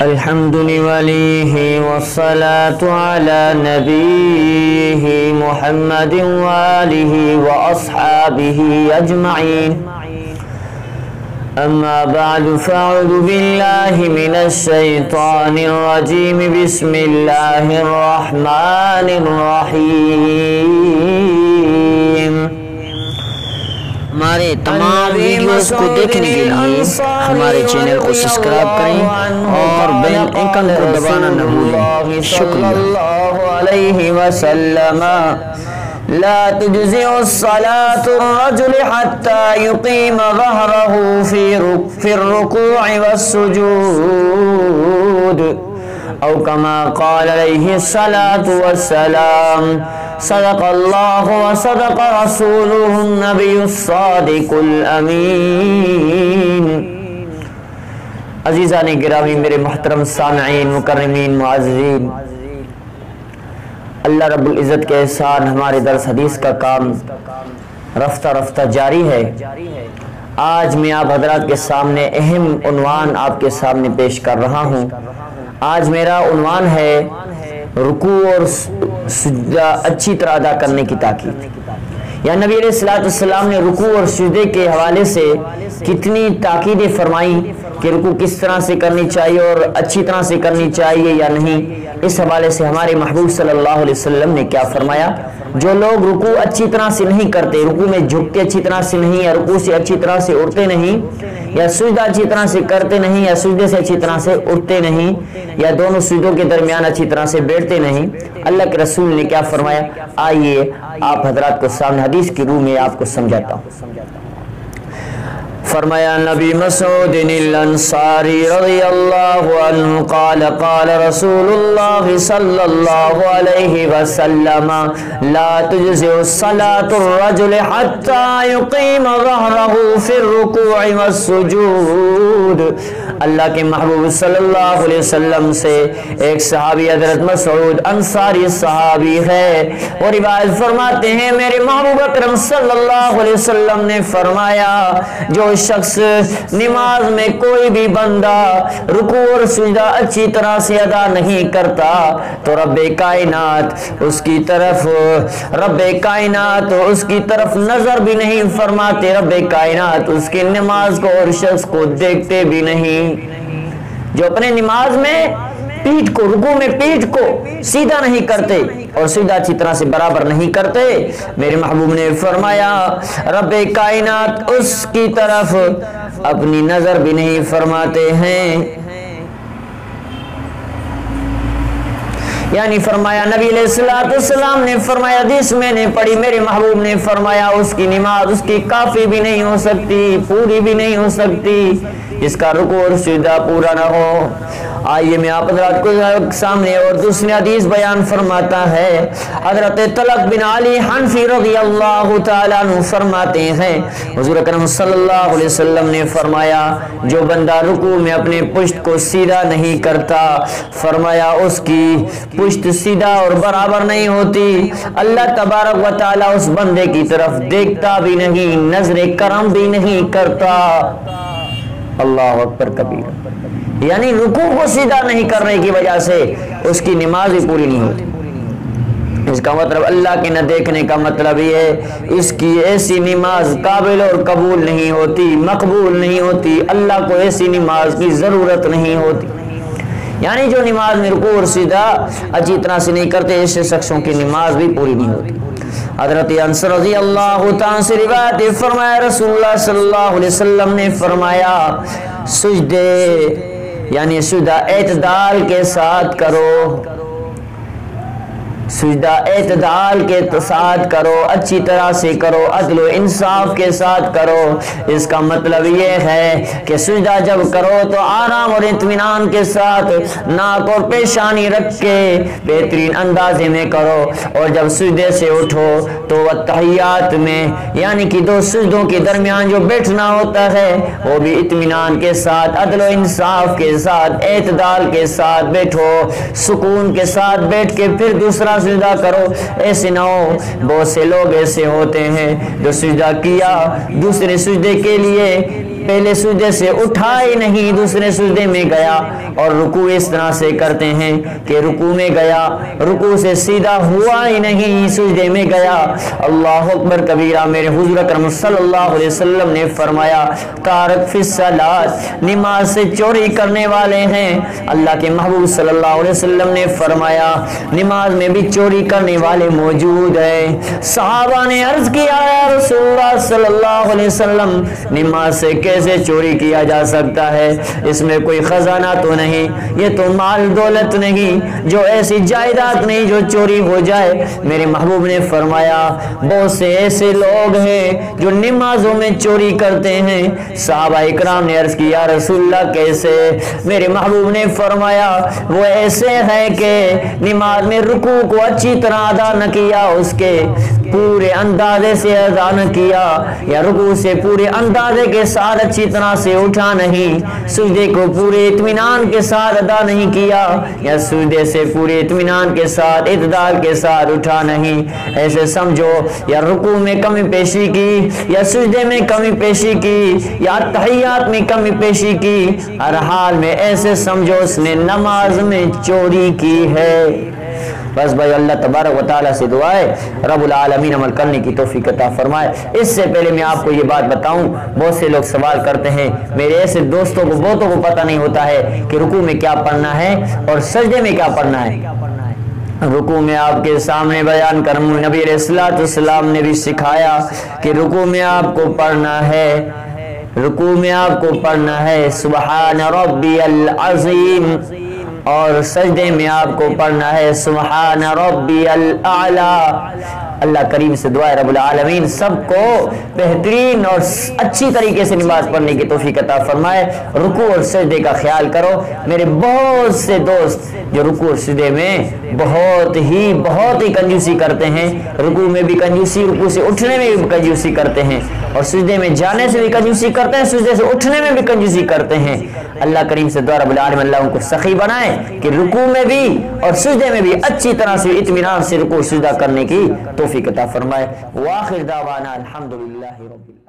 الحمد لله والصلاة على نبيه محمد وآله وأصحابه أجمعين. أما بعد فأعوذ بالله من الشيطان الرجيم. بسم الله الرحمن الرحيم. ہمارے تمام ویڈیوز کو دیکھنے کے لیے ہمارے چینل کو سبسکرائب کریں اور بیل آئیکن کو دبانا نہ بھولیں. شکریہ. لا تجزئ الصلاة الرجل حتى يقيم ظهره في الركوع والسجود أو كما قال عليه الصلاة والسلام. صدق الله وصدق رسوله النبي الصادق الأمين. عزیزان گرامی، میرے محترم سامعین، مکرمین، معززین، اللہ رب العزت کے احسان ہمارے درس حدیث کا کام رفتہ رفتہ جاری ہے. آج میں آپ حضرات کے سامنے اہم عنوان آپ کے سامنے پیش کر رہا ہوں. آج میرا عنوان ہے رکوع اور سجدہ اچھی طرح ادا کرنے کی تاکید. یا نبی علیہ السلام نے رکوع اور سجدے کے حوالے سے کتنی تاکیدیں فرمائیں کہ رکوع کس طرح سے کرنی چاہیے اور اچھی طرح سے کرنی چاہیے یا نہیں. اس حوالے سے ہمارے محبوب صلی اللہ علیہ وسلم نے کیا فرمایا؟ جو لوگ رکوع اچھی طرح سے نہیں کرتے، رکوع میں جھکتے اچھی طرح سے نہیں، یا رکوع سے اچھی طرح سے اٹھتے نہیں، یا سجدہ اچھی طرح سے کرتے نہیں، یا سجدے سے اچھی طرح سے اٹھتے نہیں، یا دونوں سجدوں کے درمیان اچھی طرح سے بیٹھتے نہیں، اللہ کے رسول نے کیا فرمایا؟ آئیے آپ حضرات کو سامنے حدیث کی روح میں آپ کو سمجھاتا ہوں. فرمایا نبی مسعود الانصاری رضی اللہ عنہ قال قال رسول اللہ صلی اللہ علیہ وسلم لا تجزئ الصلاة الرجل حتى يقيم ظهره في الركوع والسجود. اللہ کے محبوب صلی اللہ علیہ وسلم سے ایک صحابی حضرت مسعود انصاری صحابی ہے، وہ روایت فرماتے ہیں میرے محبوب اکرم صلی اللہ علیہ وسلم نے فرمایا جو شخص نماز میں کوئی بھی بندہ رکوع اور سجدہ اچھی طرح سے ادا نہیں کرتا تو رب کائنات اس کی طرف نظر بھی نہیں فرماتے، رب کائنات اس کی نماز کو اور شخص کو دیکھتے بھی نہیں. جو اپنے نماز میں رکوع میں پیٹھ کو سیدھا نہیں کرتے اور سیدھا اچھی طرح سے برابر نہیں کرتے، میرے محبوب نے فرمایا رب کائنات اس کی طرف اپنی نظر بھی نہیں فرماتے ہیں. یعنی فرمایا نبی علیہ السلام نے فرمایا، حدیث میں نے پڑھی، میرے محبوب نے فرمایا اس کی نماز اس کی کافی بھی نہیں ہو سکتی، پوری بھی نہیں ہو سکتی جس کا رکوع اور سجدہ پورا نہ ہو. آئیے میں آپ حضرات کو سامنے اور دوسری حدیث بیان فرماتا ہے. حضرت طلق بن علی حنفی رضی اللہ تعالیٰ عنہ فرماتے ہیں حضور اکرم صلی اللہ علیہ وسلم نے فرمایا جو بندہ رکوع میں اپنے پشت کو سیدھا نہیں کرتا، فرمایا اس کی پشت سیدھا اور برابر نہیں ہوتی، اللہ تبارک و تعالیٰ اس بندے کی طرف دیکھتا بھی نہیں، نظر کرم بھی نہیں کرتا. اللہ اکبر کبیر. یعنی رکوع کو سیدھا نہیں کرنے کی وجہ سے اس کی نماز ہی پوری نہیں ہوتی. اس کا مطلب اللہ کے نہ دیکھنے کا مطلب یہ ہے اس کی ایسی نماز قابل اور قبول نہیں ہوتی، مقبول نہیں ہوتی، اللہ کو ایسی نماز کی ضرورت نہیں ہوتی. یعنی جو نماز میں رکوع اور سجدہ اچھی طرح سے نہیں کرتے ایسے شخصوں کی نماز بھی پوری نہیں ہوتی. حضرت انس رضی اللہ تعالیٰ سے روایت فرمایا رسول اللہ صلی اللہ علیہ وسلم نے فرمایا سجدے یعنی سجدہ اعتدال کے ساتھ کرو، سجدہ اعتدال کے ساتھ کرو، اچھی طرح سے کرو، عدل و انصاف کے ساتھ کرو. اس کا مطلب یہ ہے کہ سجدہ جب کرو تو آرام اور اطمینان کے ساتھ ناک اور پیشانی رکھ کے بہترین اندازے میں کرو، اور جب سجدے سے اٹھو تو تحیات میں یعنی کہ دو سجدوں کے درمیان جو بیٹھنا ہوتا ہے وہ بھی اطمینان کے ساتھ، عدل و انصاف کے ساتھ، اعتدال کے ساتھ بیٹھو، سکون کے ساتھ بیٹھ کے پھر دوسرا سجدہ کرو. ایسے نہ ہو، بہت سے لوگ ایسے ہوتے ہیں جو سجدہ کیا دوسرے سجدے کے لیے پہلے سجدے سے اٹھا ہی نہیں، دوسرے سجدے میں گیا، اور رکوع اس طرح سے کرتے ہیں کہ رکوع میں گیا، رکوع سے سیدھا ہوا ہی نہیں، سجدے میں گیا، اللہ اکبر کبیرہ۔ میرے حضور اکرم صلی اللہ علیہ وسلم نے فرمایا تارک فی الصلاۃ، نماز سے چوری کرنے والے ہیں۔ اللہ کے محبوب صلی اللہ علیہ وسلم نے فرمایا نماز میں بھی چوری کرنے والے موجود ہیں۔ صحابہ نے عرض کیا یا رسول اللہ صلی اللہ علیہ وسلم، نماز سے کیسے چوری کیا جا سکتا ہے؟ اس میں کوئی خزانہ تو نہیں، یہ تو مال دولت نہیں، جو ایسی جائیداد نہیں جو چوری ہو جائے۔ میرے محبوب نے فرمایا بہت سے ایسے لوگ ہیں جو نمازوں میں چوری کرتے ہیں۔ صحابہ اکرام نے عرض کیا رسول اللہ کیسے؟ میرے محبوب نے فرمایا وہ ایسے ہیں کہ نماز میں رکوع کو اچھی طرح ادا نہ کیا، اس کے پورے اندازے سے ادا نہ کیا، یا رکوع سے پورے اندازے کے ساتھ اچھی طرح سے اٹھا نہیں، سجدے کو پورے اطمینان کے ساتھ ادا نہیں کیا، یا سجدے سے پورے اطمینان کے ساتھ اعتدال کے ساتھ اٹھا نہیں، ایسے سمجھو یا رکوع میں کمی پیشی کی، یا سجدے میں کمی پیشی کی، یا تحیات میں کمی پیشی کی، ہر حال میں ایسے سمجھو اس نے نماز میں چوری کی ہے۔ بس بھائی اللہ تبارک و تعالیٰ سے دعا ہے رب العالمین عمل کرنے کی توفیق عطا فرمائے۔ اس سے پہلے میں آپ کو یہ بات بتاؤں، بہت سے لوگ سوال کرتے ہیں، میرے ایسے دوستوں کو بہتوں کو پتہ نہیں ہوتا ہے کہ رکوع میں کیا پڑھنا ہے اور سجدے میں کیا پڑھنا ہے۔ رکوع میں آپ کے سامنے بیان کر نبی علیہ الصلوۃ والسلام نے بھی سکھایا کہ رکوع میں آپ کو پڑھنا ہے، رکوع میں آپ کو پڑھنا ہے سبحان ربی العظیم، اور سجدے میں آپ کو پڑھنا ہے سبحان ربی الاعلی۔ اللہ کریم سے دعا ہے رب العالمین سب کو بہترین اور اچھی طریقے سے نماز پڑھنے کی توفیق عطا فرمائے۔ رکوع اور سجدے کا خیال کرو۔ میرے بہت سے دوست جو رکوع اور سجدے میں بہت ہی کنجوسی کرتے ہیں، رکوع میں بھی کنجوسی، رکوع سے اٹھنے میں بھی کنجوسی کرتے ہیں، اور سجدے میں جانے سے بھی کنجوسی کرتے ہیں، سجدے سے اٹھنے میں بھی کنجوسی کرتے ہیں۔ اللہ کریم سے دعا رب العالمین اللہ ان کو سخی بنائے کہ رکوع میں بھی اور سجدے میں بھی اچھی طرح سے اطمینان سے رکوع سجدہ کرنے کی توفیق عطا فرمائے۔ وآخر دعوانا الحمدللہ رب العالمین۔